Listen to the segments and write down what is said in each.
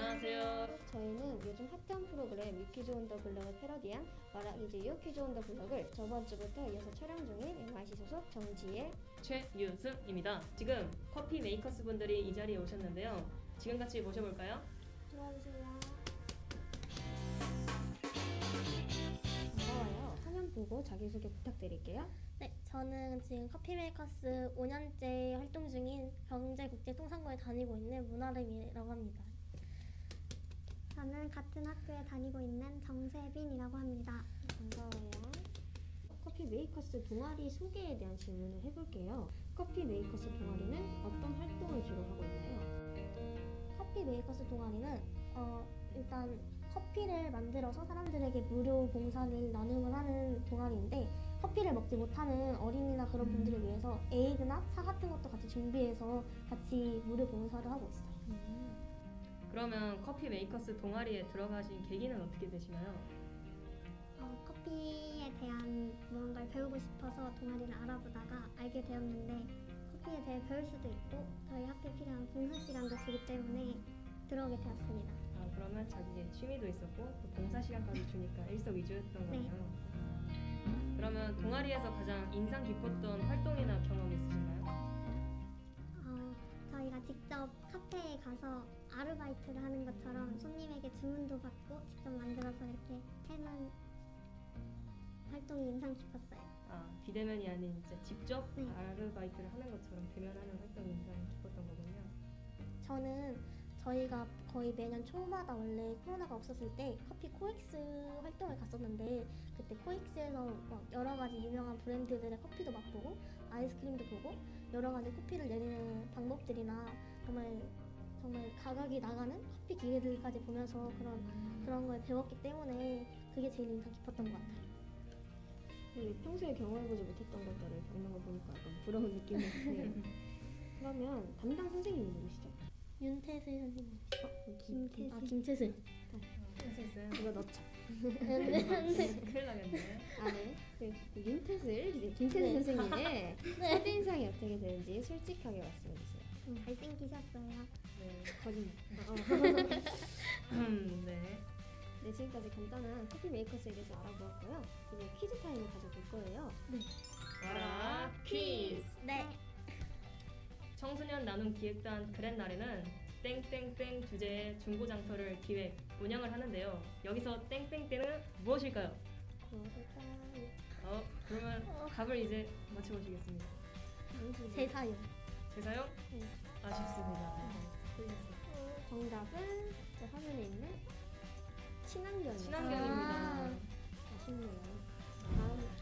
안녕하세요. 저희는 요즘 핫한 프로그램 유퀴즈 온 더 블럭을 패러디한 말하기즈 유퀴즈 온 더 블럭을 저번 주부터 이어서 촬영 중인 MIC 소속 정지혜, 최유승입니다. 지금 커피 메이커스 분들이 이 자리에 오셨는데요. 지금 같이 모셔볼까요? 들어와주세요. 반가워요. 화면 보고 자기소개 부탁드릴게요. 네, 저는 지금 커피메이커스 5년째 활동 중인 경제국제통상고에 다니고 있는 문아름이라고 합니다. 저는 같은 학교에 다니고 있는 정세빈이라고 합니다. 반가워요. 커피 메이커스 동아리 소개에 대한 질문을 해볼게요. 커피 메이커스 동아리는 어떤 활동을 주로 하고 있나요? 커피 메이커스 동아리는 일단 커피를 만들어서 사람들에게 무료 봉사를 나눔을 하는 동아리인데 커피를 먹지 못하는 어린이나 그런 분들을 위해서 에이드나 차 같은 것도 같이 준비해서 같이 무료 봉사를 하고 있어요. 그러면 커피 메이커스 동아리에 들어가신 계기는 어떻게 되시나요? 커피에 대한 무언가를 배우고 싶어서 동아리를 알아보다가 알게 되었는데 커피에 대해 배울 수도 있고 저희 학교에 필요한 봉사 시간도 주기 때문에 들어오게 되었습니다. 그러면 자기의 취미도 있었고 또 봉사 시간까지 주니까 일석이조였던 네. 거네요. 그러면 동아리에서 가장 인상 깊었던 활동이나 경험 있으신가요? 저희가 직접 카페에 가서 아르바이트를 하는 것처럼 손님에게 주문도 받고 직접 만들어서 이렇게 해놓은 활동이 인상 깊었어요. 비대면이 아닌 이제 직접 네. 아르바이트를 하는 것처럼 대면하는 활동이 인상 깊었던 거군요. 저는 저희가 거의 매년 초마다 원래 코로나가 없었을 때 커피 코엑스 활동을 갔었는데 그때 코엑스에서 막 여러 가지 유명한 브랜드들의 커피도 맛보고 아이스크림도 보고 여러 가지 커피를 내리는 방법들이나 정말 가격이 나가는 커피 기계들까지 보면서 그런 걸 배웠기 때문에 그게 제일 인상 깊었던 것 같아요. 평소에 경험해보지 못했던 것들을 겪는 거 보니까 약간 부러운 느낌이 드네요. 그러면 담당 선생님이 누구시죠? 윤태슬 선생님. 김태슬. 김태슬. 했어요? 이거 넣자. 큰일 나겠네. 네. 윤태슬, 이제 김태슬 네. 선생님의 첫인상이 어떻게 되는지 솔직하게 말씀해주세요. 잘생기셨어요. 네. 거짓말. 네. 네, 지금까지 간단한 커피 메이커스에 대해서 알아보았고요. 이제 퀴즈 타임을 가져볼 거예요. 와라 퀴즈! 네. 청소년 나눔 기획단 그랜날에는 땡땡땡 주제의 중고장터를 기획, 운영을 하는데요. 여기서 땡땡땡은 무엇일까요? 무엇일까요? 그러면 답을 이제 맞춰보시겠습니다. 제사요. 제사요? 네. 아쉽습니다. 틀렸어요. 정답은 저 화면에 있는 친환경입니다. 친환경입니다. 아쉽네요.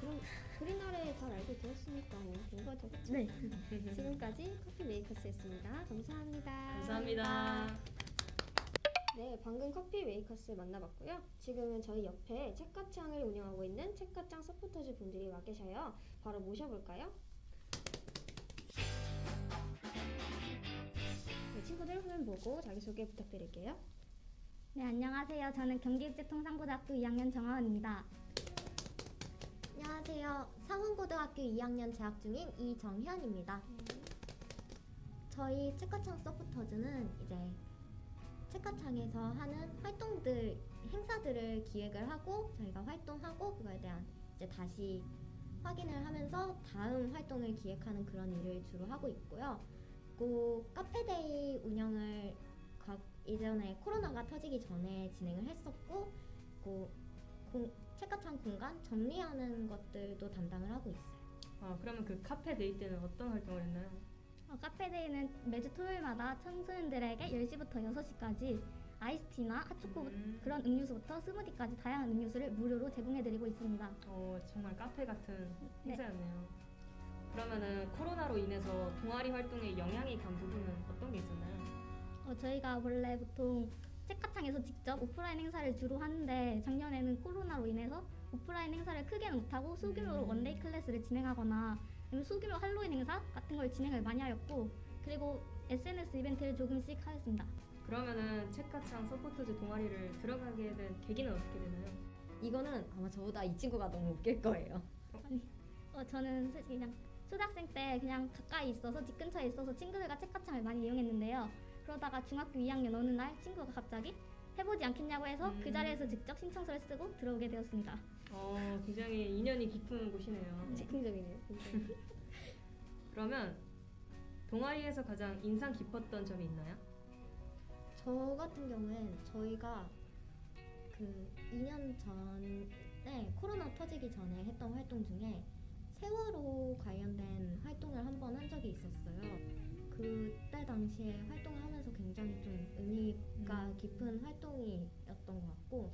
저는 그린날에 잘 알고 되었으니까 된거 되겠죠? 네. 지금까지 커피 메이커스였습니다. 감사합니다. 감사합니다. 네, 방금 커피 메이커스 만나봤고요. 지금은 저희 옆에 책가창을 운영하고 있는 책가창 서포터즈 분들이 와 계셔요. 바로 모셔볼까요? 네, 친구들 화면 보고 자기소개 부탁드릴게요. 네, 안녕하세요. 저는 경기국제통상고등학교 2학년 정하은입니다. 안녕하세요. 상훈고등학교 2학년 재학 중인 이정현입니다. 저희 책가창 서포터즈는 이제 책가창에서 하는 활동들, 행사들을 기획을 하고 저희가 활동하고 그거에 대한 이제 다시 확인을 하면서 다음 활동을 기획하는 그런 일을 주로 하고 있고요. 그리고 카페데이 운영을 이전에 코로나가 터지기 전에 진행을 했었고 책가창 공간 정리하는 것들도 담당을 하고 있어요. 그러면 그 카페 데이 때는 어떤 활동을 했나요? 카페데이는 매주 토요일마다 청소년들에게 10시부터 6시까지 아이스티나 핫초코 그런 음료수부터 스무디까지 다양한 음료수를 무료로 제공해드리고 있습니다. 정말 카페 같은 네. 행사였네요. 그러면은 코로나로 인해서 동아리 활동에 영향이 간 부분은 어떤 게 있었나요? 저희가 원래 보통 책가창에서 직접 오프라인 행사를 주로 하는데 작년에는 코로나로 인해서 오프라인 행사를 크게는 못하고 소규모로 원데이 클래스를 진행하거나 아니면 소규모 할로윈 행사 같은 걸 진행을 많이 하였고 그리고 SNS 이벤트를 조금씩 하였습니다. 그러면은 책가창 서포터즈 동아리를 들어가게 된 계기는 어떻게 되나요? 이거는 아마 저보다 이 친구가 너무 웃길 거예요. 저는 솔직히 그냥 초등학생 때 그냥 가까이 있어서 집 근처에 있어서 친구들과 책가창을 많이 이용했는데요. 그러다가 중학교 2학년 어느 날 친구가 갑자기 해보지 않겠냐고 해서 그 자리에서 직접 신청서를 쓰고 들어오게 되었습니다. 굉장히 인연이 깊은 곳이네요. 즉흥적이네요. 굉장히. 그러면 동아리에서 가장 인상 깊었던 점이 있나요? 저 같은 경우엔 저희가 그 2년 전에 코로나 터지기 전에 했던 활동 중에 세월호 관련된 활동을 한 번 한 적이 있었어요. 그때 당시에 활동을 하면서 굉장히 좀 의미가 깊은 활동이었던 것 같고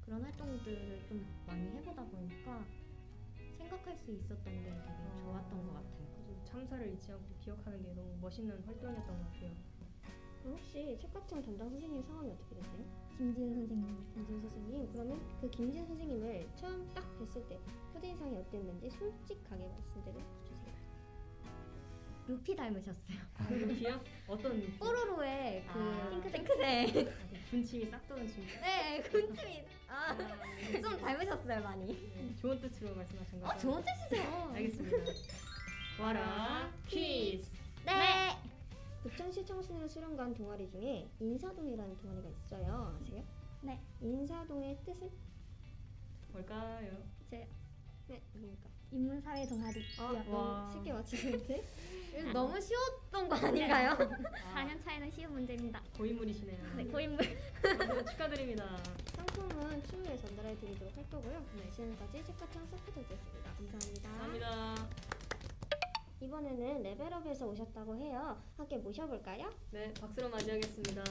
그런 활동들을 좀 많이 해보다 보니까 생각할 수 있었던 게 되게 좋았던 것 같아요. 그래서 참사를 잊지 않고 기억하는 게 너무 멋있는 활동이었던 것 같아요. 그럼 혹시 책가창 담당 선생님 성함이 어떻게 되세요? 김지은 선생님. 김진 선생님. 그러면 그 김진 선생님을 처음 딱 뵀을 때 첫인상이 어땠는지 솔직하게 말씀드려 주세요. 루피 닮으셨어요. 루피요? 어떤 루피? 뽀로로의 그 아. 핑크색. 군침이 싹 도는 친구. 네, 군침이 좀 닮으셨어요 많이. 좋은 뜻으로 말씀하신 거죠? 좋은 뜻이죠. 알겠습니다. 와라 퀴즈. 네. 부천시 청소년 수련관 동아리 중에 인사동이라는 동아리가 있어요. 아세요? 네. 인사동의 뜻은? 뭘까요? 네, 뭡니까? 인문사회 동아리. 야, 와. 너무 쉽게 맞히는데? 너무 쉬웠던 거 아닌가요? 4년 차이는 쉬운 문제입니다. 고인물이시네요. 네, 고인물. 축하드립니다. 상품은 추후에 전달해 드리도록 할 거고요. 네, 지금까지 책가창 서포터즈였습니다. 감사합니다. 감사합니다. 이번에는 레벨업에서 오셨다고 해요. 함께 모셔볼까요? 네, 박수로 맞이하겠습니다.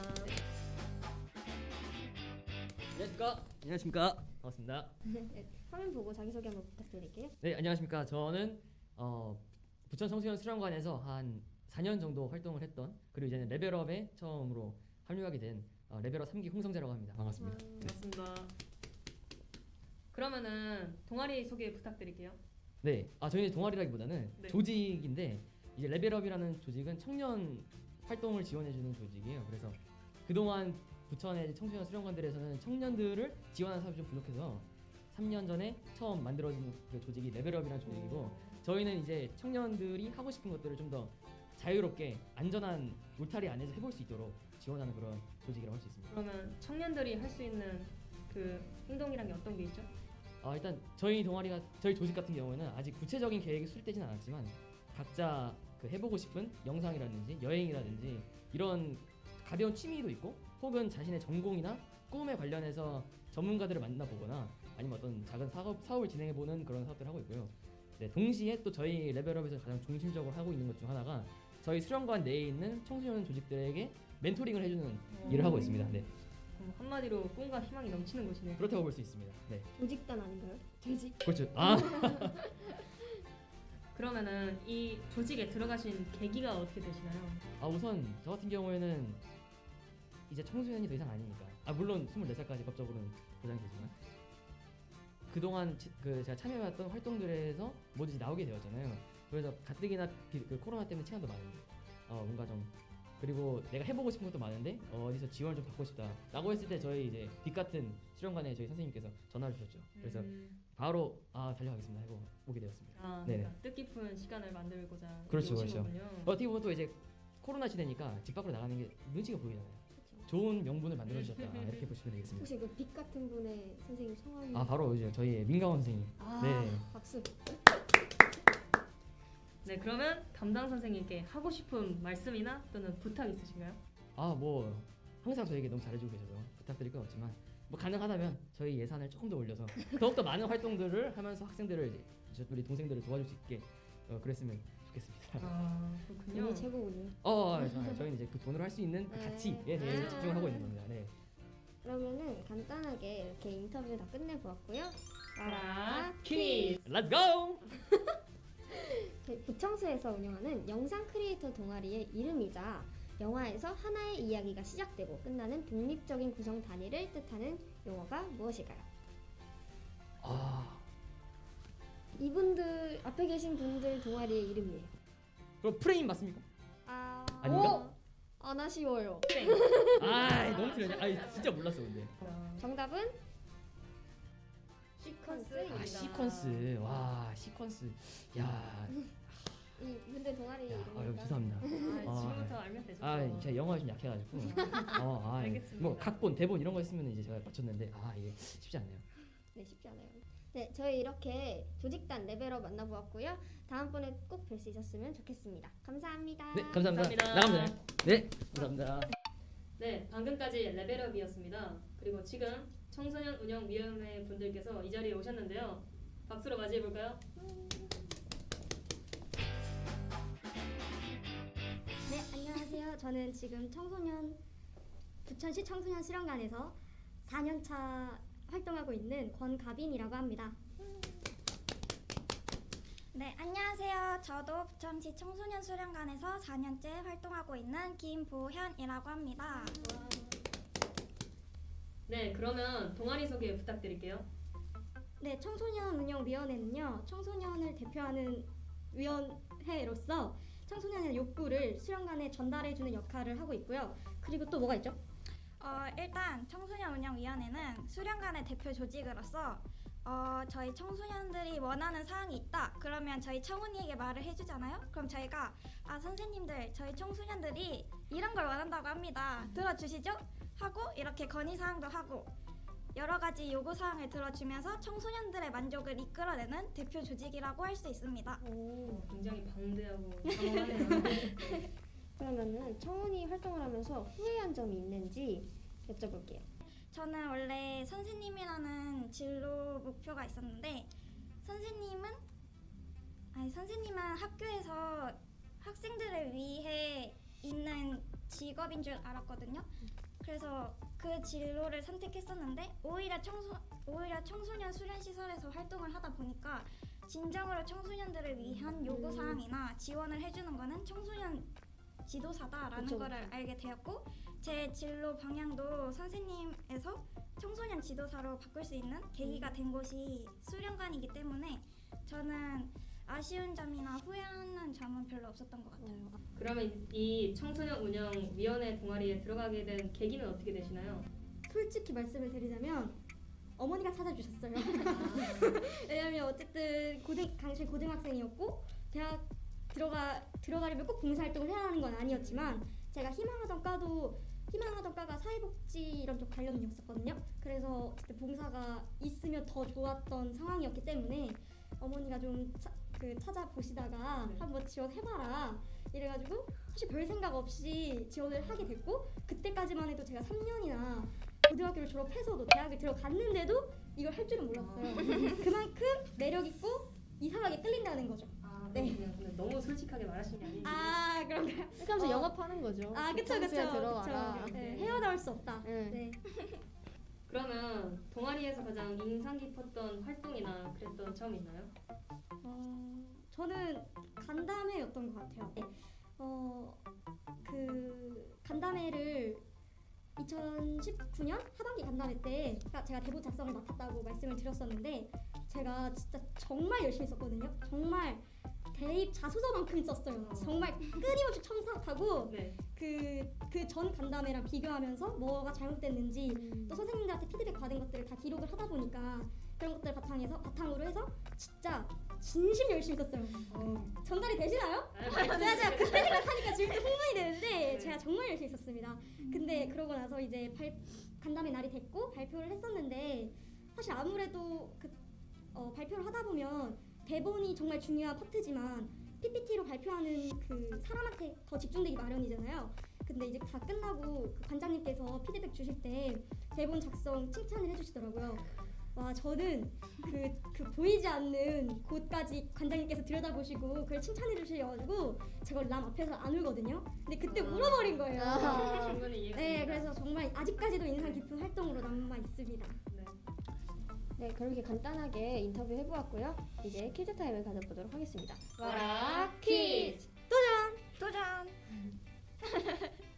안녕하십니까? 안녕하십니까? 반갑습니다. 네, 화면 보고 자기소개 한번 부탁드릴게요. 네, 안녕하십니까? 저는 부천 청소년 수련관에서 한 4년 정도 활동을 했던 그리고 이제는 레벨업에 처음으로 합류하게 된 레벨업 3기 홍성재라고 합니다. 반갑습니다. 반갑습니다. 그러면은 동아리 소개 부탁드릴게요. 네, 저희는 동아리라기보다는 네. 조직인데 이제 레벨업이라는 조직은 청년 활동을 지원해주는 조직이에요. 그래서 그동안 부천의 청소년 수련관들에서는 청년들을 지원하는 사업이 좀 부족해서 3년 전에 처음 만들어진 그 조직이 레벨업이라는 조직이고 저희는 이제 청년들이 하고 싶은 것들을 좀 더 자유롭게 안전한 울타리 안에서 해볼 수 있도록 지원하는 그런 조직이라고 할 수 있습니다. 그러면 청년들이 할 수 있는 그 행동이란 게 어떤 게 있죠? 일단 저희 조직 같은 경우에는 아직 구체적인 계획이 수립되진 않았지만 각자 그 해보고 싶은 영상이라든지 여행이라든지 이런 가벼운 취미도 있고 혹은 자신의 전공이나 꿈에 관련해서 전문가들을 만나보거나 아니면 어떤 작은 사업을 진행해보는 그런 사업들을 하고 있고요. 네, 동시에 또 저희 레벨업에서 가장 중심적으로 하고 있는 것 중 하나가 저희 수련관 내에 있는 청소년 조직들에게 멘토링을 해주는 일을 하고 있습니다. 네, 그럼 한마디로 꿈과 희망이 넘치는 곳이네요. 그렇다고 볼 수 있습니다. 네, 조직단 아닌가요? 조직? 그렇죠. 그러면은 이 조직에 들어가신 계기가 어떻게 되시나요? 우선 저 같은 경우에는 이제 청소년이 더 이상 아니니까 물론 24살까지 법적으로는 보장이 되지만 그동안 제가 참여해왔던 활동들에서 모두 이제 나오게 되었잖아요. 그래서 가뜩이나 그 코로나 때문에 시간도 많은데 뭔가 좀 그리고 내가 해보고 싶은 것도 많은데 어디서 지원을 좀 받고 싶다 라고 했을 때 저희 이제 빛 같은 수련관에 저희 선생님께서 전화를 주셨죠. 그래서 바로 달려가겠습니다 하고 오게 되었습니다. 네네. 그러니까 뜻깊은 시간을 만들고자 그렇죠, 오신 그렇죠. 거군요. 어떻게 보면 또 이제 코로나 시대니까 집 밖으로 나가는 게 눈치가 보이잖아요. 좋은 명분을 만들어 주셨다 이렇게 보시면 되겠습니다. 혹시 그 빛 같은 분의 선생님 성함이? 바로 이제 저희 민강원 선생님. 네. 박수. 네, 그러면 담당 선생님께 하고 싶은 말씀이나 또는 부탁 있으신가요? 뭐 항상 저에게 너무 잘해주고 계셔서 부탁드릴 건 없지만 뭐 가능하다면 저희 예산을 조금 더 올려서 더욱더 많은 활동들을 하면서 학생들을 이제 우리 동생들을 도와줄 수 있게 그랬으면 좋겠습니다. 그렇군요. 이미 최고군요. 저희는 이제 그 돈으로 할 수 있는 그 가치에 대해서 집중하고 있는 겁니다. 네. 그러면은 간단하게 이렇게 인터뷰 다 끝내보았고요. 와라 퀴즈. Let's go! 저희 부청소에서 운영하는 영상 크리에이터 동아리의 이름이자 영화에서 하나의 이야기가 시작되고 끝나는 독립적인 구성 단위를 뜻하는 용어가 무엇일까요? 이분들 앞에 계신 분들 동아리의 이름이에요. 그럼 프레임 맞습니까? 아닌가? 안 아쉬워요. 너무 틀렸네. 진짜 몰랐어 근데. 정답은 시퀀스입니다. 시퀀스. 와, 시퀀스. 야. 이 분들 동아리 야, 이름이니까. 죄송합니다. 지금부터 알면 되죠. 제가 영어가 좀 약해가지고. 알겠습니다. 뭐 각본, 대본 이런 거 있으면 이제 제가 맞췄는데 이게 쉽지 않네요. 네, 쉽지 않아요. 네, 저희 이렇게 조직단 레벨업 만나보았고요. 다음번에 꼭 뵐 수 있었으면 좋겠습니다. 감사합니다. 네, 감사합니다. 감사합니다. 나가면 되나요? 네, 감사합니다. 네, 방금까지 레벨업이었습니다. 그리고 지금 청소년 운영위원회 분들께서 이 자리에 오셨는데요. 박수로 맞이해 볼까요? 네, 안녕하세요. 저는 지금 부천시 청소년 수련관에서 4년차 활동하고 있는 권가빈이라고 합니다. 네, 안녕하세요. 저도 부천시 청소년 수련관에서 4년째 활동하고 있는 김보현이라고 합니다. 네, 그러면 동아리 소개 부탁드릴게요. 네, 청소년 운영위원회는요, 청소년을 대표하는 위원회로서 청소년의 욕구를 수련관에 전달해주는 역할을 하고 있고요. 그리고 또 뭐가 있죠? 일단 청소년 운영위원회는 수련관의 대표 조직으로서 저희 청소년들이 원하는 사항이 있다. 그러면 저희 청운이에게 말을 해주잖아요. 그럼 저희가 선생님들 저희 청소년들이 이런 걸 원한다고 합니다. 들어주시죠? 하고 이렇게 건의사항도 하고 여러 가지 요구사항을 들어주면서 청소년들의 만족을 이끌어내는 대표 조직이라고 할 수 있습니다. 굉장히 방대하고 장황하네요. 그러면은 청운이 활동을 하면서 후회한 점이 있는지 여쭤볼게요. 저는 원래 선생님이라는 진로 목표가 있었는데 선생님은 학교에서 학생들을 위해 있는 직업인 줄 알았거든요. 그래서 그 진로를 선택했었는데 오히려 청소년 수련시설에서 활동을 하다 보니까 진정으로 청소년들을 위한 요구사항이나 지원을 해주는 거는 청소년 지도사다라는 그쵸, 거를 알게 되었고 제 진로 방향도 선생님에서 청소년 지도사로 바꿀 수 있는 계기가 된 곳이 수련관이기 때문에 저는 아쉬운 점이나 후회하는 점은 별로 없었던 것 같아요. 그러면 이 청소년 운영위원회 동아리에 들어가게 된 계기는 어떻게 되시나요? 솔직히 말씀을 드리자면 어머니가 찾아주셨어요. 왜냐면 어쨌든 당시 고등학생이었고 대학 들어가려면 꼭 봉사활동을 해야 하는 건 아니었지만 제가 희망하던 과가 사회복지 이런 쪽 관련이었었거든요. 그래서 어쨌든 봉사가 있으면 더 좋았던 상황이었기 때문에 어머니가 좀 찾아보시다가 네. 한번 지원해봐라 이래가지고 사실 별 생각 없이 지원을 하게 됐고 그때까지만 해도 제가 3년이나 고등학교를 졸업해서도 대학을 들어갔는데도 이걸 할 줄은 몰랐어요. 그만큼 매력있고 이상하게 끌린다는 거죠. 네. 그냥 근데 너무 솔직하게 말하신 게 아닌지. 그러면서 그런가요? 그러니까 영업하는 거죠. 그쵸. 청소에 들어와라. 네, 헤어나올 수 없다. 네. 네. 그러면 동아리에서 가장 인상 깊었던 활동이나 그랬던 점 있나요? 저는 간담회였던 것 같아요. 네. 그 간담회를 2019년 하반기 간담회 때 제가 대본 작성을 맡았다고 말씀을 드렸었는데 제가 진짜 정말 열심히 썼거든요. 정말 대입 자소서만큼 썼어요. 정말 끊임없이 첨삭하고 네. 그 전 간담회랑 비교하면서 뭐가 잘못됐는지 또 선생님들한테 피드백 받은 것들을 다 기록을 하다 보니까 그런 것들 바탕으로 해서 진짜 진심 열심히 썼어요. 전달이 되시나요? 제가 그때 생각하니까 지금 흥분이 되는데 네. 제가 정말 열심히 썼습니다. 근데 그러고 나서 이제 간담회 날이 됐고 발표를 했었는데 사실 아무래도 발표를 하다 보면 대본이 정말 중요한 파트지만 PPT로 발표하는 그 사람한테 더 집중되기 마련이잖아요. 근데 이제 다 끝나고 그 관장님께서 피드백 주실 때 대본 작성 칭찬을 해주시더라고요. 와, 저는 그 보이지 않는 곳까지 관장님께서 들여다보시고 그걸 칭찬해 주셔가지고 제가 남 앞에서 안 울거든요. 근데 그때 울어버린 거예요. 충분히 이해했습니다. 네, 그래서 정말 아직까지도 인상 깊은 활동으로 남아 있습니다. 네. 네, 그렇게 간단하게 인터뷰 해보았고요. 이제 퀴즈 타임을 가져보도록 하겠습니다. 와라 퀴즈! 도전!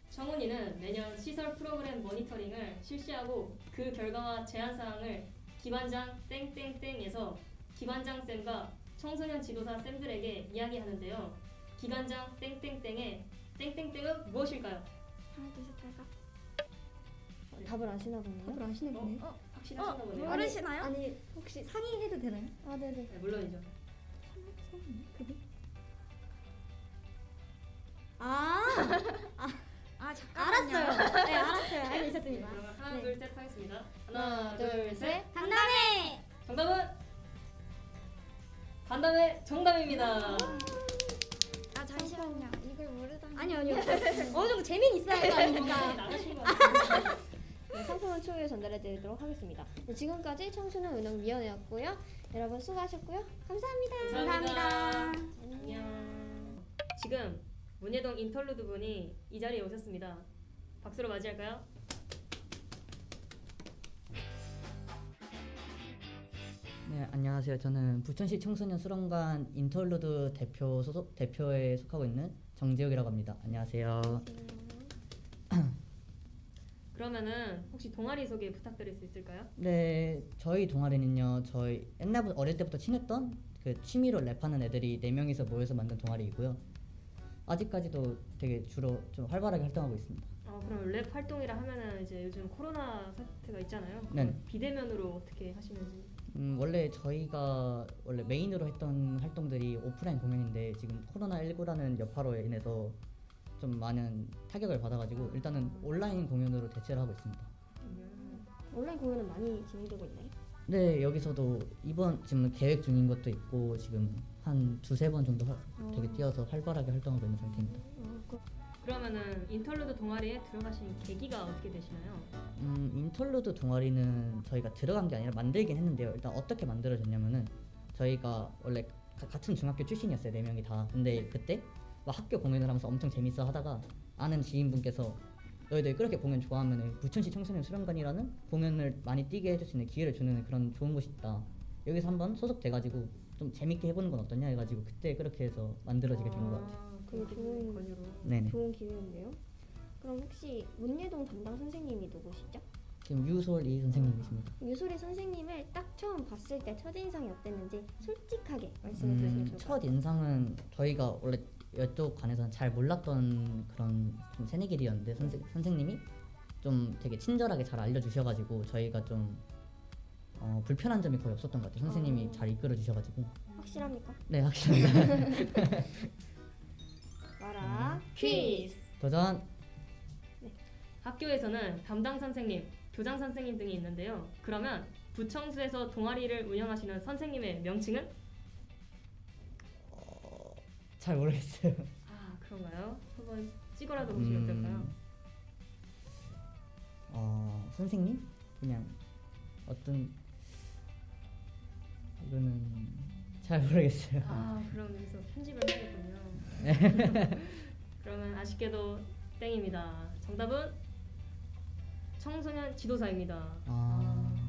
청운이는 매년 시설 프로그램 모니터링을 실시하고 그 결과와 제안 사항을 기반장 땡땡땡에서 기반장 쌤과 청소년 지도사 쌤들에게 이야기하는데요. 기반장 땡땡땡의 땡땡땡은 무엇일까요? 하나 둘 셋 할까? 답을 아시나 보네요. 답을 아시는 분이 확실하신가 보네요. 모르시나요? 아니 혹시 상의해도 되나요? 아, 네네. 네, 물론이죠. 하겠습니다. 하나, 둘, 셋. 간담회! 정답은 간담회 정답입니다. 아 잠시만요. 이걸 모르다니. 아니요. 어느 정도 재미는 있어야 할 거 아닙니까? 나가신 거 같아요. 네, 상품은 추후에 전달해드리도록 하겠습니다. 네, 지금까지 청소년 운영위원회였고요. 여러분 수고하셨고요. 감사합니다. 감사합니다. 안녕. 지금 문예동 인터루드 분이 이 자리에 오셨습니다. 박수로 맞이할까요? 네, 안녕하세요. 저는 부천시 청소년 수련관 인터루드 대표에 속하고 있는 정재욱이라고 합니다. 안녕하세요. 그러면은 혹시 동아리 소개 부탁드릴 수 있을까요? 네, 저희 동아리는요. 저희 옛날부터 어릴 때부터 친했던 그 취미로 랩하는 애들이 4명이서 모여서 만든 동아리이고요. 아직까지도 되게 주로 좀 활발하게 활동하고 있습니다. 그럼 랩 활동이라 하면은 이제 요즘 코로나 사태가 있잖아요. 네. 비대면으로 어떻게 하시는지. 원래 저희가 원래 메인으로 했던 활동들이 오프라인 공연인데 지금 코로나19라는 여파로 인해서 좀 많은 타격을 받아가지고 일단은 온라인 공연으로 대체를 하고 있습니다. 온라인 공연은 많이 진행되고 있나요? 네, 여기서도 이번 지금 계획 중인 것도 있고 지금 한 2-3번 정도 되게 뛰어서 활발하게 활동하고 있는 상태입니다. 그러면은 인터루드 동아리에 들어가신 계기가 어떻게 되시나요? 인터루드 동아리는 저희가 들어간 게 아니라 만들긴 했는데요. 일단 어떻게 만들어졌냐면은 저희가 원래 같은 중학교 출신이었어요. 4명이 다. 근데 그때 막 학교 공연을 하면서 엄청 재밌어 하다가 아는 지인분께서 너희들 그렇게 공연 좋아하면 부천시 청소년 수련관이라는 공연을 많이 뛰게 해줄 수 있는 기회를 주는 그런 좋은 곳이 있다. 여기서 한번 소속돼가지고 좀 재밌게 해보는 건 어떠냐 해가지고 그때 그렇게 해서 만들어지게 된 것 같아요. 되게 좋은 권유로. 네네. 좋은 기회인데요. 그럼 혹시 문예동 담당 선생님이 누구시죠? 지금 유솔이 선생님이십니다. 유소리 선생님을 딱 처음 봤을 때 첫인상이 어땠는지 솔직하게 말씀해 주시면 좋을 것 같아요. 첫 인상은 저희가 원래 이쪽 관에서는 잘 몰랐던 그런 좀 새내기들이었는데 선생님이 좀 되게 친절하게 잘 알려주셔가지고 저희가 좀 불편한 점이 거의 없었던 것 같아요. 선생님이 잘 이끌어 주셔가지고. 확실합니까? 네, 확실합니다. 마라 퀴즈. 도전. 학교에서는 담당 선생님, 교장 선생님 등이 있는데요. 그러면 부청수에서 동아리를 운영하시는 선생님의 명칭은? 잘 모르겠어요. 그런가요? 한번 찍어라도 보시면 어떨까요? 선생님? 그냥 어떤 이거는 잘 모르겠어요. 그럼 여기서 편집을 해야겠군요. 그러면 아쉽게도 땡입니다. 정답은 청소년 지도사입니다.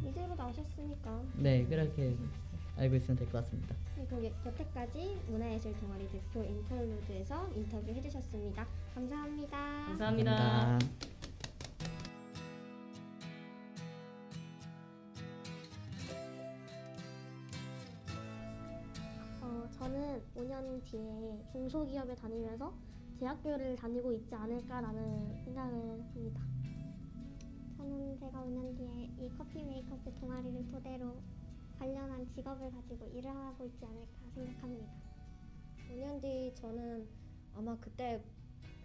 이대로 나오셨으니까. 네, 그렇게 알고 있으면 될 것 같습니다. 네, 그럼 여태까지 문화예술 동아리 대표 인터루드에서 인터뷰 해주셨습니다. 감사합니다. 감사합니다. 저는 5년 뒤에 중소기업에 다니면서 대학교를 다니고 있지 않을까라는 생각을 합니다. 저는 제가 5년 뒤에 이 커피 메이커스 동아리를 토대로 관련한 직업을 가지고 일을 하고 있지 않을까 생각합니다. 5년 뒤 저는 아마 그때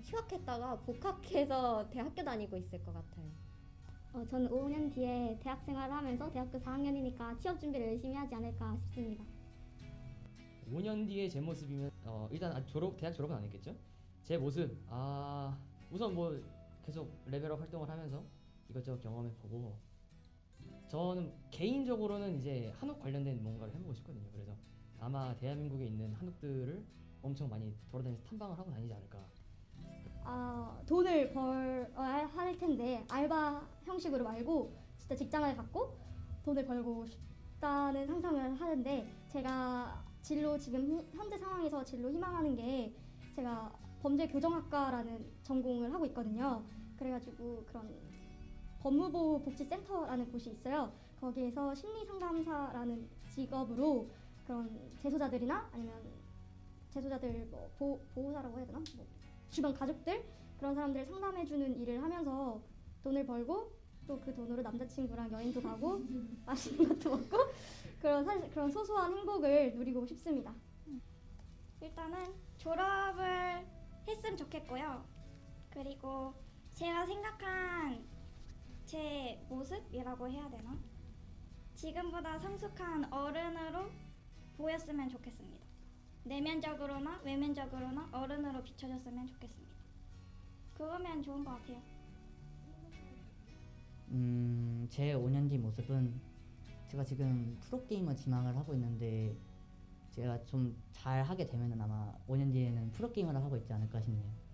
휴학했다가 복학해서 대학교 다니고 있을 것 같아요. 저는 5년 뒤에 대학 생활을 하면서 대학교 4학년이니까 취업 준비를 열심히 하지 않을까 싶습니다. 5년 뒤에 제 모습이면 일단 대학 졸업은 안 했겠죠? 제 모습 우선 뭐 계속 레벨업 활동을 하면서 이것저것 경험해보고 저는 개인적으로는 이제 한옥 관련된 뭔가를 해보고 싶거든요. 그래서 아마 대한민국에 있는 한옥들을 엄청 많이 돌아다니면서 탐방을 하고 다니지 않을까. 돈을 벌어야 할 텐데 알바 형식으로 말고 진짜 직장을 갖고 돈을 벌고 싶다는 상상을 하는데 제가 지금 현재 상황에서 진로 희망하는 게 제가 범죄교정학과라는 전공을 하고 있거든요. 그래가지고 그런 법무부 복지센터라는 곳이 있어요. 거기에서 심리상담사라는 직업으로 그런 재소자들이나 아니면 재소자들 뭐 보호사라고 해야 되나? 뭐 주변 가족들 그런 사람들을 상담해주는 일을 하면서 돈을 벌고 또 그 돈으로 남자친구랑 여행도 가고 맛있는 것도 먹고 그런 소소한 행복을 누리고 싶습니다. 일단은 졸업을 했으면 좋겠고요. 그리고 제가 생각한 제 모습이라고 해야 되나? 지금보다 성숙한 어른으로 보였으면 좋겠습니다. 내면적으로나 외면적으로나 어른으로 비춰졌으면 좋겠습니다. 그거면 좋은 것 같아요. 제 5년 뒤 모습은 제가 지금 프로게이머 지망을 하고 있는데 제가 좀 잘 하게 되면은 아마 5년 뒤에는 프로게이머를 하고 있지 않을까 싶네요.